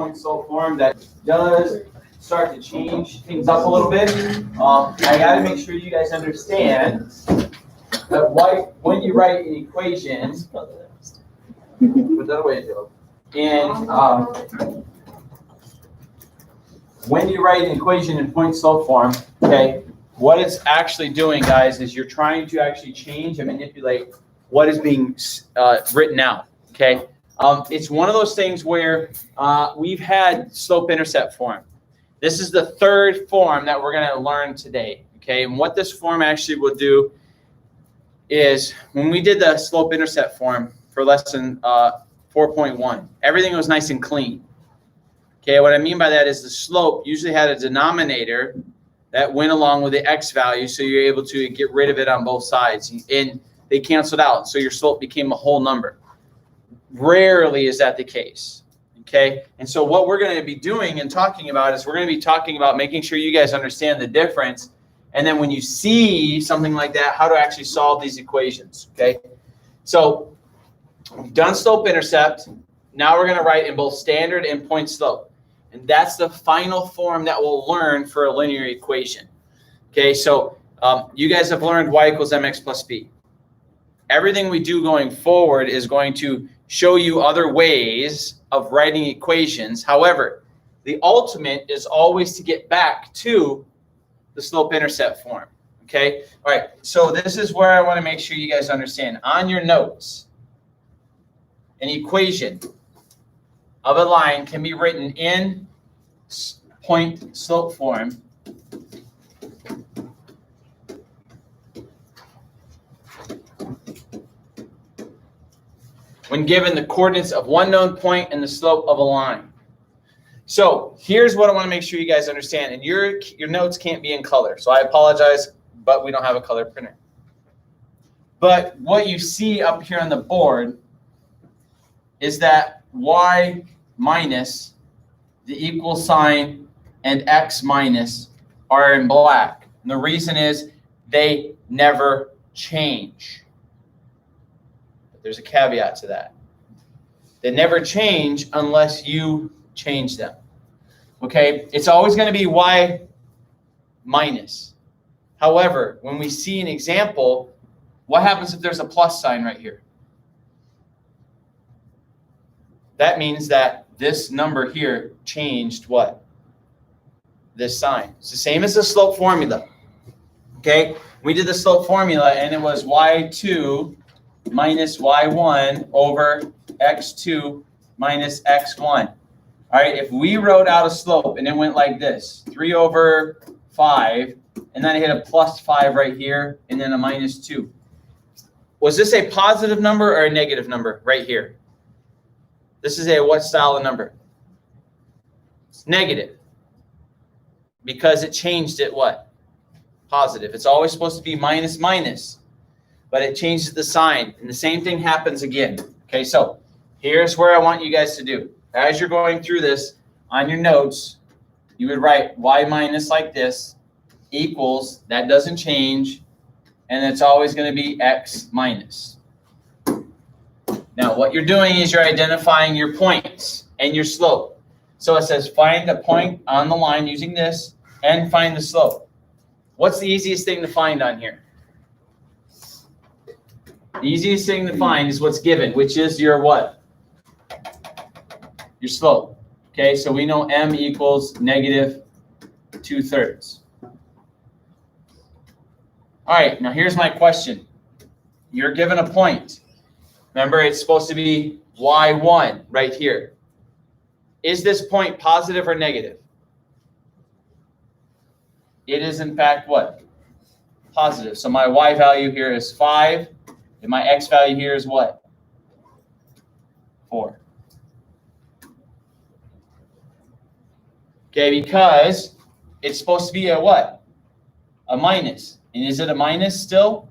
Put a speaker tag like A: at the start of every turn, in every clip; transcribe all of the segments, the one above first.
A: point slope form that does start to change things up a little bit. I got to make sure you guys understand that when you write an equation, put that away, Joe. And when you write an equation in point slope form, okay, what it's actually doing, guys, is you're trying to actually change and manipulate what is being written out. Okay, it's one of those things where we've had slope-intercept form. This is the third form that we're going to learn today. Okay, and what this form actually will do is when we did the slope-intercept form for lesson 4.1, everything was nice and clean. Okay, what I mean by that is the slope usually had a denominator that went along with the x value, so you're able to get rid of it on both sides, and they canceled out, so your slope became a whole number. Rarely is that the case. Okay, and so what we're going to be doing and talking about is we're going to be talking about making sure you guys understand the difference, and then when you see something like that, how to actually solve these equations. Okay, so we've done slope-intercept. Now we're going to write in both standard and point slope. And that's the final form that we'll learn for a linear equation. Okay, so you guys have learned y equals mx plus b. Everything we do going forward is going to show you other ways of writing equations. However, the ultimate is always to get back to the slope-intercept form. Okay, all right, so this is where I want to make sure you guys understand. On your notes, an equation of a line can be written in point slope form when given the coordinates of one known point and the slope of a line. So here's what I want to make sure you guys understand, and your notes can't be in color, so I apologize, but we don't have a color printer. But what you see up here on the board is that y minus, the equal sign, and x minus are in black. And the reason is they never change. But there's a caveat to that. They never change unless you change them. Okay, it's always going to be y minus. However, when we see an example, what happens if there's a plus sign right here? That means that this number here changed what? This sign. It's the same as the slope formula. Okay, we did the slope formula and it was y2 minus y1 over x2 minus x1. All right, if we wrote out a slope and it went like this, 3 over 5, and then I hit a plus 5 right here and then a minus 2. Was this a positive number or a negative number right here? This is a what style of number? It's negative. Because it changed it what? Positive. It's always supposed to be minus minus, but it changes the sign. And the same thing happens again. Okay, so here's where I want you guys to do. As you're going through this on your notes, you would write y minus like this equals, that doesn't change, and it's always going to be x minus. Now, what you're doing is you're identifying your points and your slope. So it says find a point on the line using this and find the slope. What's the easiest thing to find on here? The easiest thing to find is what's given, which is your what? Your slope. Okay, so we know m equals negative 2/3. All right, now here's my question. You're given a point. Remember, it's supposed to be y1 right here. Is this point positive or negative? It is, in fact, what? Positive. So my y value here is 5, and my x value here is what? 4. Okay, because it's supposed to be a what? A minus. And is it a minus still?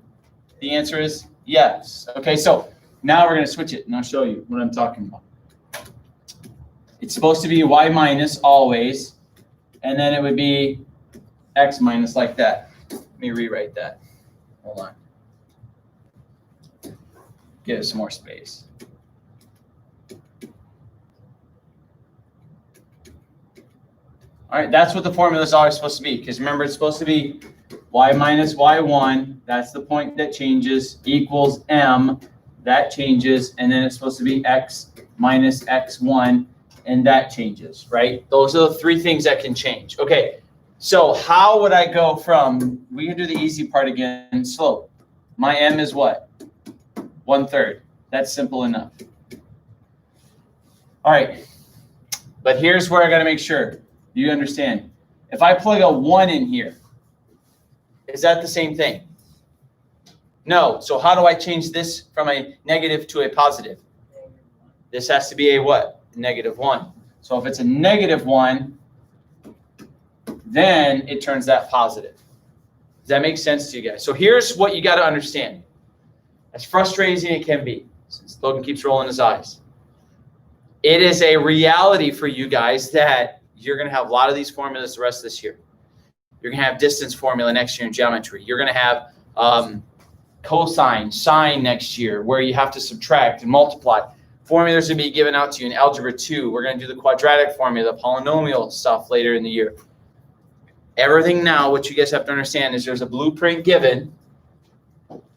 A: The answer is yes. Okay, so now we're going to switch it, and I'll show you what I'm talking about. It's supposed to be y minus always, and then it would be x minus like that. Let me rewrite that. Hold on. Give it some more space. All right, that's what the formula is always supposed to be, because remember, it's supposed to be y minus y1, that's the point that changes, equals m, that changes, and then it's supposed to be x minus x1, and that changes, right? Those are the three things that can change. Okay, so how would I go from, we can do the easy part again, slope. My m is what? 1/3. That's simple enough. All right, but here's where I got to make sure you understand. If I plug a 1 in here, is that the same thing? No. So how do I change this from a negative to a positive? This has to be a what? -1. So if it's a -1, then it turns that positive. Does that make sense to you guys? So here's what you got to understand. As frustrating as it can be, since Logan keeps rolling his eyes, it is a reality for you guys that you're going to have a lot of these formulas the rest of this year. You're going to have distance formula next year in geometry. You're going to have cosine, sine next year, where you have to subtract and multiply. Formulas will be given out to you in Algebra 2. We're going to do the quadratic formula, the polynomial stuff later in the year. Everything now, what you guys have to understand is there's a blueprint given,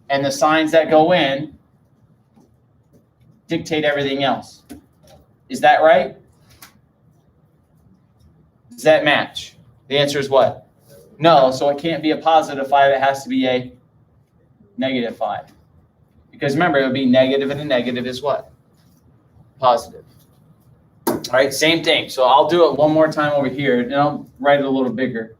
A: and the signs that go in dictate everything else. Is that right? Does that match? The answer is what? No, so it can't be a +5, it has to be a -5. Because remember, it would be negative and a negative is what? Positive. All right, same thing. So I'll do it one more time over here, and I'll write it a little bigger.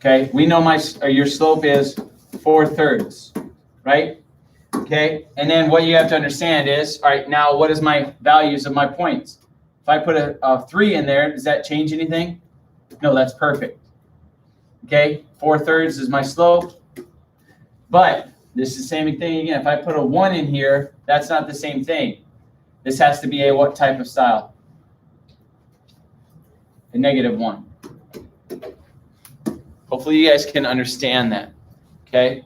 A: Okay, we know your slope is 4/3, right? Okay, and then what you have to understand is, all right, now what is my values of my points? If I put a 3 in there, does that change anything? No, that's perfect. Okay, 4/3 is my slope, but this is the same thing again. If I put a 1 in here, that's not the same thing. This has to be a what type of style? A -1. Hopefully you guys can understand that, okay?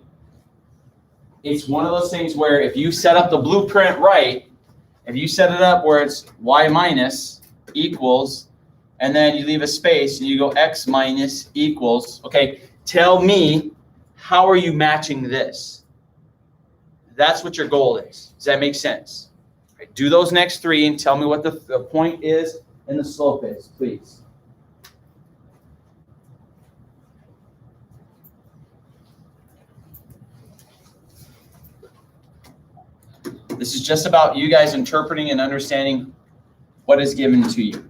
A: It's one of those things where if you set up the blueprint right, if you set it up where it's y minus equals, and then you leave a space and you go x minus equals, okay, tell me, how are you matching this? That's what your goal is. Does that make sense? Right, do those next 3 and tell me what the point is and the slope is, please. This is just about you guys interpreting and understanding what is given to you.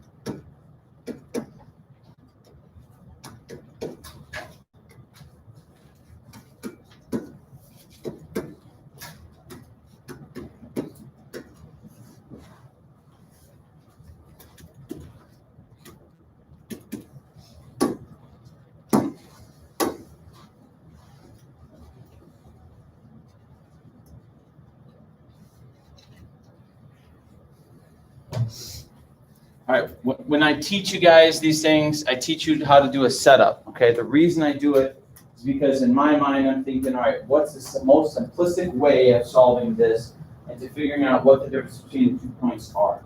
A: All right, when I teach you guys these things, I teach you how to do a setup, okay? The reason I do it is because in my mind, I'm thinking, all right, what's the most simplistic way of solving this and to figuring out what the difference between the 2 points are,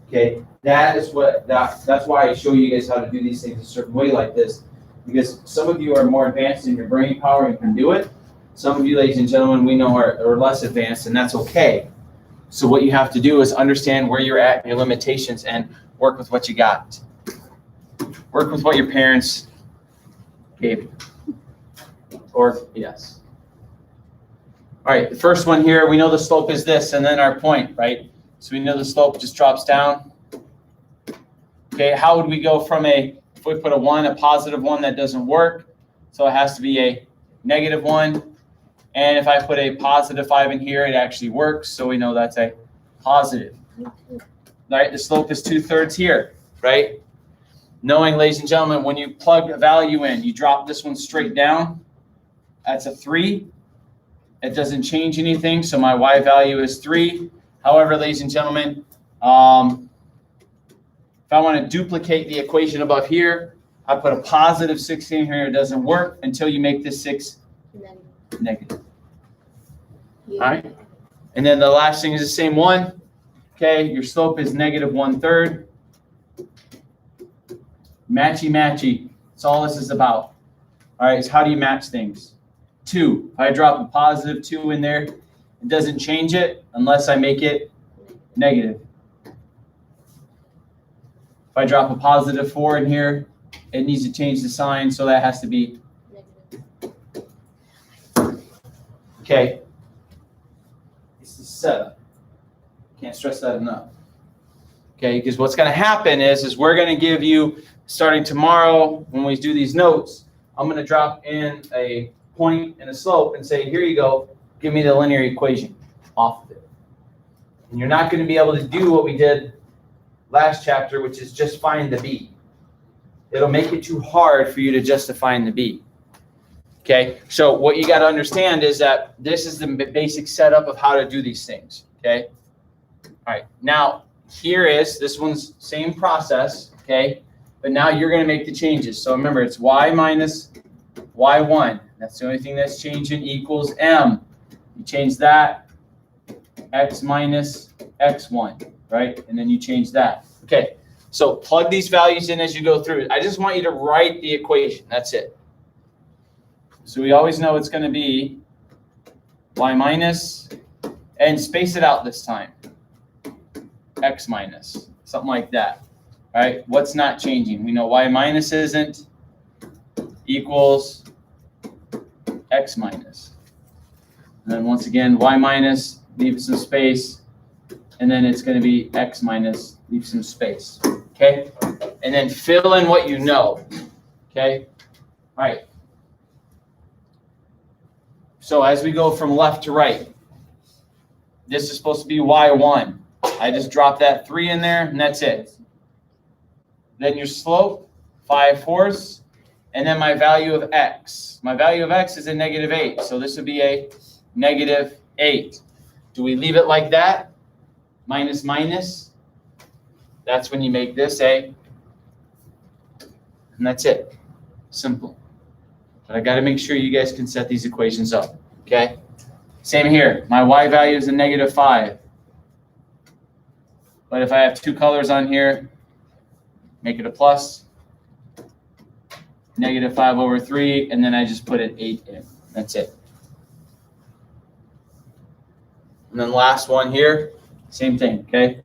A: okay? That's why I show you guys how to do these things a certain way like this, because some of you are more advanced in your brain power and can do it. Some of you, ladies and gentlemen, we know are less advanced, and that's okay. So what you have to do is understand where you're at and your limitations and work with what you got. Work with what your parents gave you. Or, yes. All right, the first one here, we know the slope is this, and then our point, right? So we know the slope just drops down. Okay, how would we go from if we put a 1, a +1, that doesn't work. So it has to be a -1. And if I put a +5 in here, it actually works. So we know that's a positive. Right? The slope is 2/3 here, right? Knowing, ladies and gentlemen, when you plug a value in, you drop this one straight down. That's a 3. It doesn't change anything. So my y value is 3. However, ladies and gentlemen, if I want to duplicate the equation above here, I put a +6 in here. It doesn't work until you make this 6 negative.
B: Yeah.
A: All right. And then the last thing is the same one. Okay, your slope is negative 1/3. Matchy, matchy. That's all this is about. All right, so how do you match things? 2. If I drop a positive 2 in there, it doesn't change it unless I make it negative. If I drop a positive 4 in here, it needs to change the sign, so that has to be negative. Okay. This is setup. Can't stress that enough. Okay, because what's going to happen is we're going to give you, starting tomorrow when we do these notes, I'm going to drop in a point and a slope and say, here you go, give me the linear equation off of it. And you're not going to be able to do what we did last chapter, which is just find the b. It'll make it too hard for you to just define the b. Okay, so what you got to understand is that this is the basic setup of how to do these things. Okay, all right, now here is, this one's same process, okay, but now you're going to make the changes. So remember, it's y minus y1. That's the only thing that's changing, equals m. You change that, x minus x1, right? And then you change that. Okay, so plug these values in as you go through. I just want you to write the equation. That's it. So we always know it's going to be y minus, and space it out this time, x minus, something like that. All right, what's not changing? We know y minus isn't, equals x minus. And then once again, y minus, leave some space, and then it's going to be x minus, leave some space. Okay, and then fill in what you know. Okay, all right. So as we go from left to right, this is supposed to be y1. I just drop that 3 in there, and that's it. Then your slope, 5/4, and then my value of x. My value of x is a -8, so this would be a -8. Do we leave it like that? Minus, minus. That's when you make this a, and that's it. Simple. But I got to make sure you guys can set these equations up, okay? Same here. My y value is a -5. But if I have 2 colors on here, make it a plus. -5/3, and then I just put an 8 in. That's it. And then last one here, same thing, okay?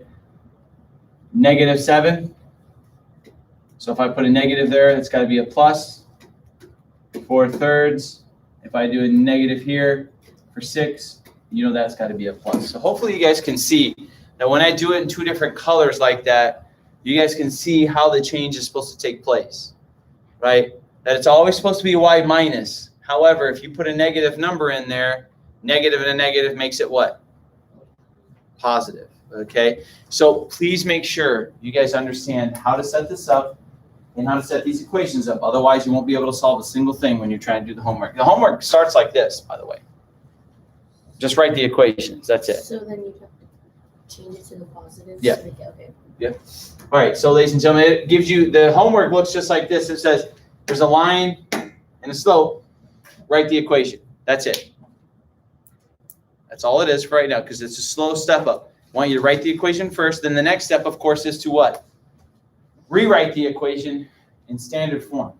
A: -7. So if I put a negative there, it's got to be a plus. 4/3. If I do a negative here for 6, you know that's got to be a plus. So hopefully you guys can see that when I do it in 2 different colors like that, you guys can see how the change is supposed to take place, right? That it's always supposed to be y minus. However, if you put a negative number in there, negative and a negative makes it what? Positive, okay? So please make sure you guys understand how to set this up and how to set these equations up. Otherwise, you won't be able to solve a single thing when you're trying to do the homework. The homework starts like this, by the way. Just write the equations. That's it.
B: So then you have to change it to the positive?
A: Yeah.
B: Okay.
A: Yeah. All right, so ladies and gentlemen, it gives you, the homework looks just like this. It says there's a line and a slope. Write the equation. That's it. That's all it is for right now, because it's a slow step up. I want you to write the equation first. Then the next step, of course, is to what? Rewrite the equation in standard form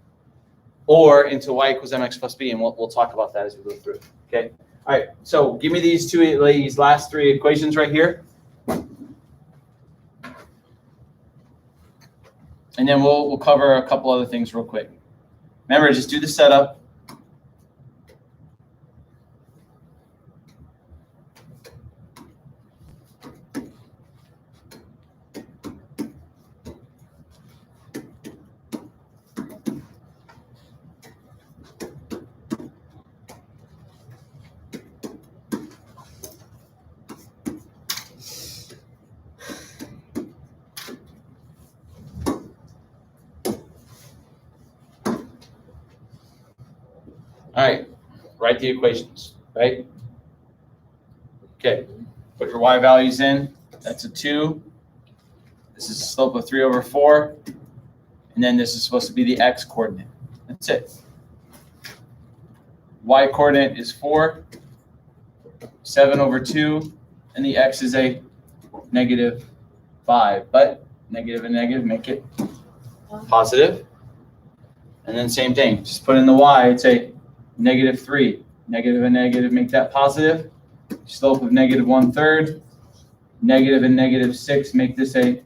A: or into y equals mx plus b, and we'll talk about that as we go through. Okay. All right. So give me these last 3 equations right here. And then we'll cover a couple other things real quick. Remember, just do the setup. All right, write the equations, right? Okay, put your y values in. That's a 2. This is a slope of 3/4. And then this is supposed to be the x coordinate. That's it. Y coordinate is 4. 7/2 and the x is a negative 5. But negative and negative make it positive. And then same thing, just put in the y, it's a negative 3. Negative and negative make that positive. Slope of negative 1/3. Negative and negative 6 make this a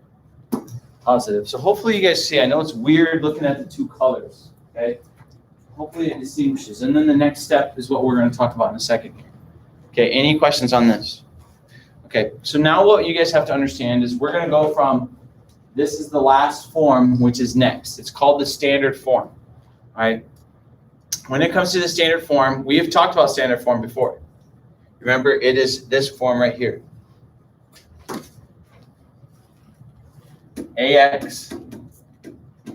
A: positive. So hopefully you guys see, I know it's weird looking at the two colors, okay? Hopefully it distinguishes. And then the next step is what we're going to talk about in a second here. Okay, any questions on this? Okay, so now what you guys have to understand is we're going to go from, this is the last form, which is next. It's called the standard form, all right? When it comes to the standard form, we have talked about standard form before. Remember, it is this form right here. AX,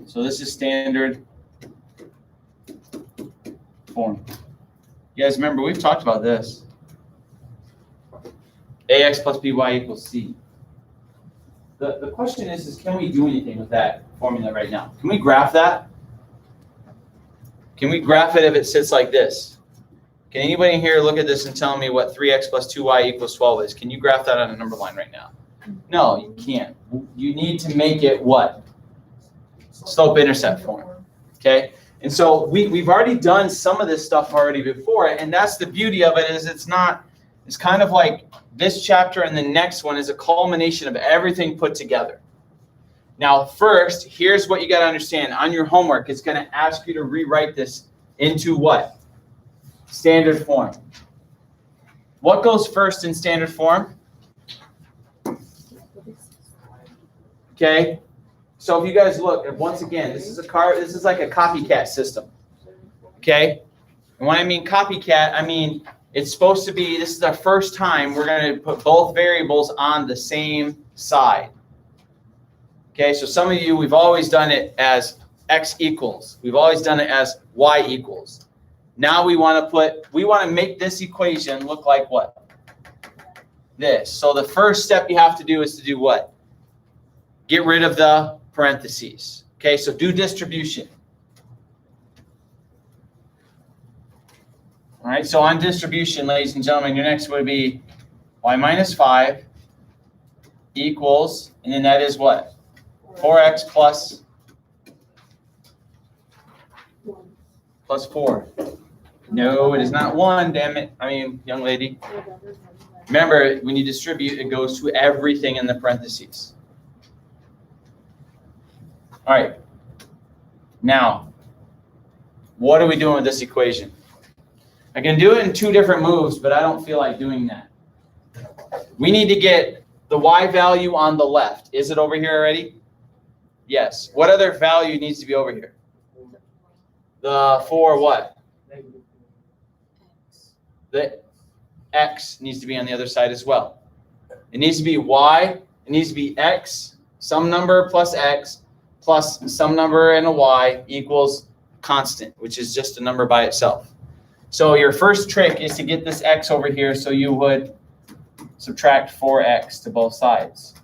A: so this is standard form. You guys remember, we've talked about this. AX plus BY equals C. The question is can we do anything with that formula right now? Can we graph that? Can we graph it if it sits like this? Can anybody here look at this and tell me what 3x plus 2y equals 12 is? Can you graph that on a number line right now? No, you can't. You need to make it what? Slope-intercept form, okay? And so we've already done some of this stuff already before, and that's the beauty of it is it's kind of like this chapter and the next one is a culmination of everything put together. Now, first, here's what you got to understand. On your homework, it's going to ask you to rewrite this into what? Standard form. What goes first in standard form? Okay, so if you guys look, once again, this is like a copycat system. Okay, and when I mean copycat, I mean it's supposed to be, this is our first time we're going to put both variables on the same side. Okay, so some of you, we've always done it as x equals. We've always done it as y equals. Now we want to make this equation look like what? This. So the first step you have to do is to do what? Get rid of the parentheses. Okay, so do distribution. All right, so on distribution, ladies and gentlemen, your next would be y minus 5 equals, and then that is what? 4x plus 4. No, it is not 1, damn it. I mean, young lady. Remember, when you distribute, it goes to everything in the parentheses. All right. Now, what are we doing with this equation? I can do it in 2 different moves, but I don't feel like doing that. We need to get the y value on the left. Is it over here already? Yes. What other value needs to be over here? The 4 what? The x needs to be on the other side as well. It needs to be y. It needs to be x, some number plus x, plus some number and a y equals constant, which is just a number by itself. So your first trick is to get this x over here, so you would subtract 4x to both sides.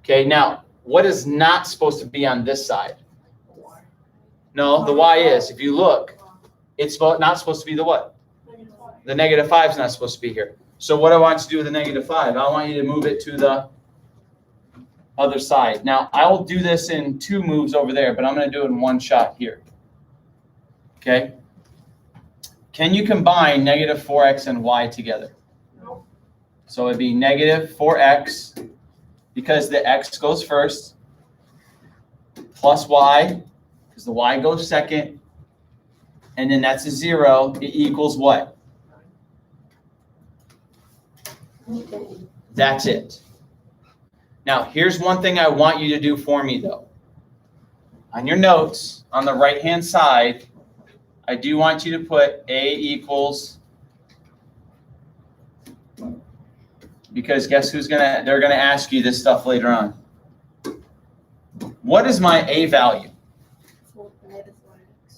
A: Okay, now, what is not supposed to be on this side? No, the y is. If you look, it's not supposed to be the what? The negative 5 is not supposed to be here. So what I want you to do with the negative 5, I want you to move it to the other side. Now, I will do this in 2 moves over there, but I'm going to do it in one shot here. Okay? Can you combine negative 4x and y together? No. So it'd be negative 4x, because the x goes first, plus y, because the y goes second, and then that's a 0. It equals what? That's it. Now, here's one thing I want you to do for me, though. On your notes, on the right-hand side, I do want you to put a equals, because guess who's they're gonna ask you this stuff later on. What is my a value?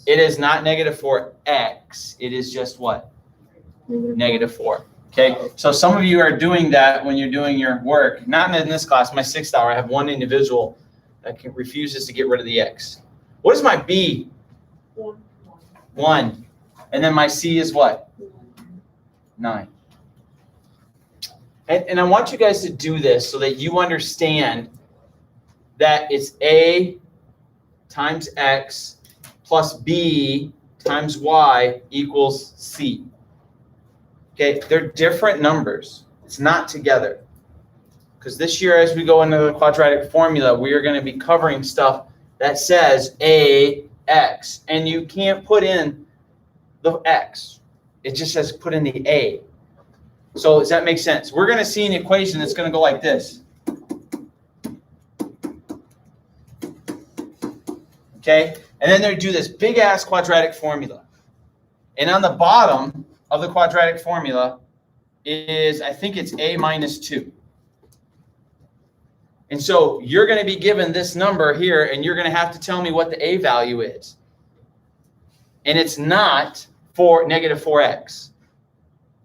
A: It is not negative 4x. It is just what? Negative 4. Okay, so some of you are doing that when you're doing your work. Not in this class, my 6th hour, I have one individual that refuses to get rid of the x. What is my b? 1. And then my c is what? 9. And I want you guys to do this so that you understand that it's A times X plus B times Y equals C. Okay, they're different numbers. It's not together. Because this year, as we go into the quadratic formula, we are going to be covering stuff that says AX. And you can't put in the X. It just says put in the A. So does that make sense? We're going to see an equation that's going to go like this. Okay? And then they do this big-ass quadratic formula. And on the bottom of the quadratic formula is, I think it's A minus 2. And so you're going to be given this number here, and you're going to have to tell me what the A value is. And it's not for negative 4x.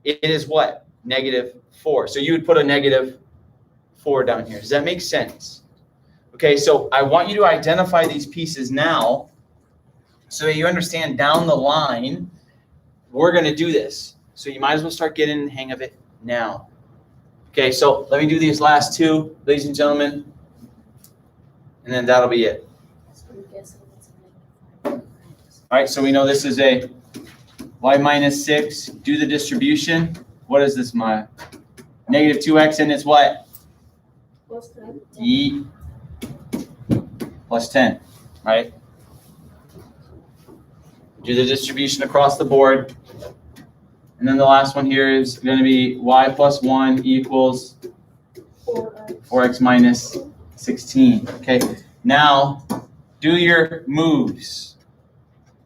A: It is what? Negative 4. So you would put a negative 4 down here. Does that make sense? Okay, so I want you to identify these pieces now so that you understand down the line we're going to do this. So you might as well start getting the hang of it now. Okay, so let me do these last two, ladies and gentlemen, and then that'll be it. All right, so we know this is a y minus 6. Do the distribution. What is this, my negative 2x, and it's what?
B: Plus 10.
A: E plus 10, right? Do the distribution across the board. And then the last one here is going to be y plus 1 equals 4x minus 16. Okay, now do your moves.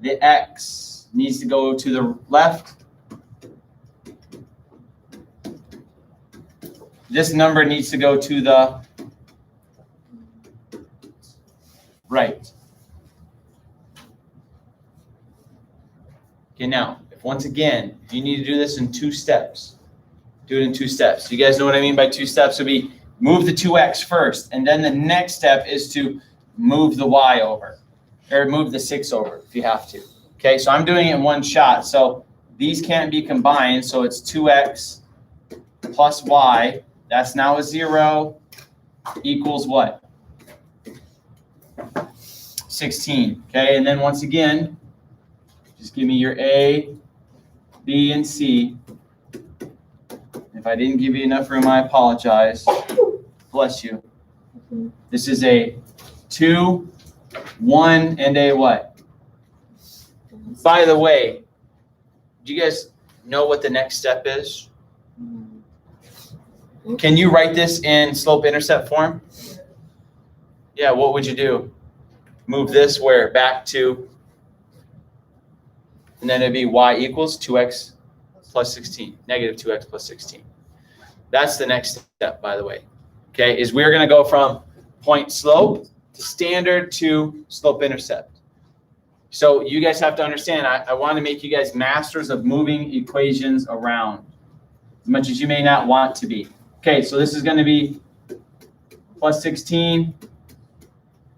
A: The x needs to go to the left. This number needs to go to the right. Okay, now, once again, you need to do this in 2 steps. Do it in 2 steps. You guys know what I mean by 2 steps? It would be move the 2x first, and then the next step is to move the y over, or move the 6 over if you have to. Okay, so I'm doing it in one shot. So these can't be combined, so it's 2x plus y. That's now a 0 equals what? 16. Okay, and then once again, just give me your A, B, and C. If I didn't give you enough room, I apologize. Bless you. This is a 2, 1, and a what? By the way, do you guys know what the next step is? Can you write this in slope-intercept form? Yeah, what would you do? Move this where? Back to, and then it'd be y equals 2x plus 16, negative 2x plus 16. That's the next step, by the way. Okay, is we're going to go from point slope to standard to slope-intercept. So you guys have to understand, I want to make you guys masters of moving equations around as much as you may not want to be. Okay, so this is going to be plus 16,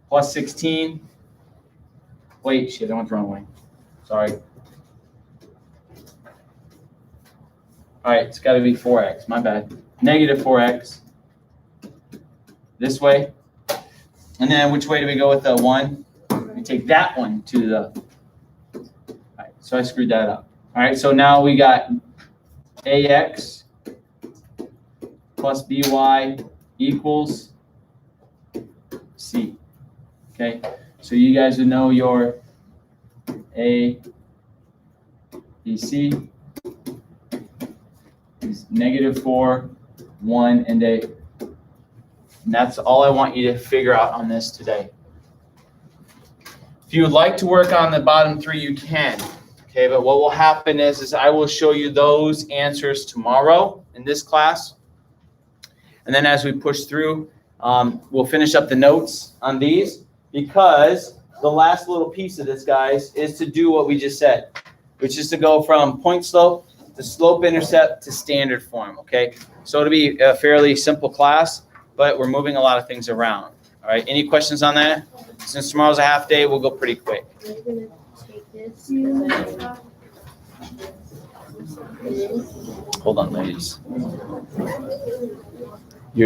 A: plus 16. Wait, shit, I went the wrong way. Sorry. All right, it's got to be 4x. My bad. Negative 4x. This way. And then which way do we go with the 1? We take that one to the... All right, so I screwed that up. All right, so now we got ax plus by equals c. Okay, so you guys would know your a, b, c is negative 4, 1, and a. And that's all I want you to figure out on this today. If you would like to work on the bottom 3, you can. Okay, but what will happen is I will show you those answers tomorrow in this class. And then as we push through, we'll finish up the notes on these, because the last little piece of this, guys, is to do what we just said, which is to go from point slope to slope intercept to standard form, okay? So it'll be a fairly simple class, but we're moving a lot of things around. All right, any questions on that? Since tomorrow's a half day, we'll go pretty quick.
B: Are you gonna take this?
A: Hold on, ladies.